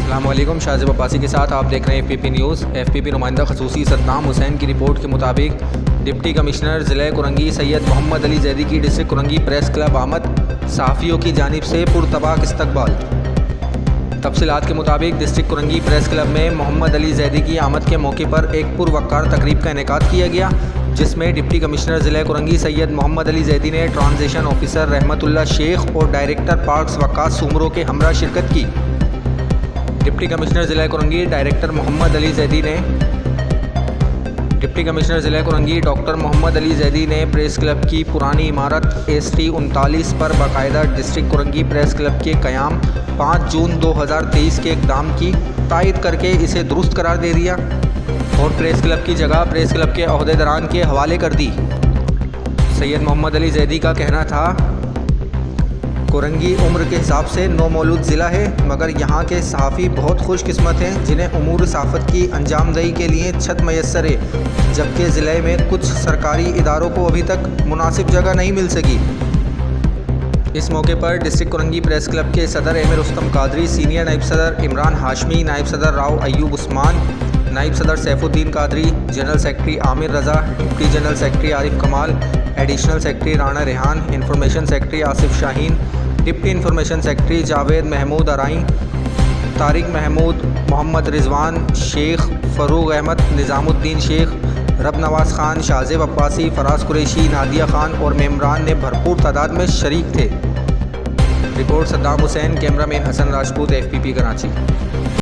अस्सलामुअलैकुम, शाहज़ेब अब्बासी के साथ आप देख रहे हैं FPP न्यूज़। FPP नुमाइंदा खसूसी सद्दाम हुसैन की रिपोर्ट के मुताबिक डिप्टी कमिश्नर ज़िला कुरंगी सैयद मोहम्मद अली जैदी की डिस्ट्रिक्ट कुरंगी प्रेस क्लब आमद, सहाफ़ियों की जानिब से पुरतबाक इस्तकबाल। तफसीलात के मुताबिक डिस्ट्रिक्ट कुरंगी प्रेस क्लब में मोहम्मद अली जैदी की आमद के मौके पर एक पुरवक्कार तकरीब का इनेकाद किया गया, जिसमें डिप्टी कमिश्नर ज़िला कुरंगी सैयद मोहम्मद अली जैदी ने ट्रांजिशन ऑफिसर रहमतुल्लाह शेख और डायरेक्टर पार्क्स वक्कास सुमरो के हमरा शिरकत की। डिप्टी कमिश्नर ज़िला कुरंगी डायरेक्टर मोहम्मद अली जैदी ने डिप्टी कमिश्नर ज़िला कुरंगी डॉक्टर मोहम्मद अली जैदी ने प्रेस क्लब की पुरानी इमारत ST 39 पर बाकायदा डिस्ट्रिक्ट कुरंगी प्रेस क्लब के क़याम 5 जून 2023 के इक़दाम की तायद करके इसे दुरुस्त करार दे दिया और प्रेस क्लब की जगह प्रेस क्लब के अहदेदारान के हवाले कर दी। सैयद मोहम्मद अली जैदी का कहना था, कुरंगी उम्र के हिसाब से नौमौलूद ज़िला है, मगर यहाँ के सहाफ़ी बहुत खुशकिस्मत हैं जिन्हें उमूर साफ़त की अंजामदही के लिए छत मैसर है, जबकि ज़िले में कुछ सरकारी इदारों को अभी तक मुनासिब जगह नहीं मिल सकी। इस मौके पर डिस्ट्रिक्ट कुरंगी प्रेस क्लब के सदर एम रुस्तम कादरी, सीनियर नायब सदर इमरान हाशमी, नायब सदर राव अयूब उस्मान, नायब सदर Saifuddin Qadri, general secretary Amir Raza, deputy general secretary Arif Kamal, additional secretary Rana Rehan, information secretary Asif Shaheen, deputy information secretary Javed Mahmood Arai, Tariq Mahmood, Mohammad Rizwan Sheikh, Farooq Ahmed, Nizamuddin Sheikh, Rab Nawaz Khan, Shahzeb Abbasi, Faraz Qureshi, Nadia Khan और मेम्बरान ने भरपूर तादाद में शरीक थे। Report Saddam Hussain, cameraman Hasan Rajput, FPP Karachi.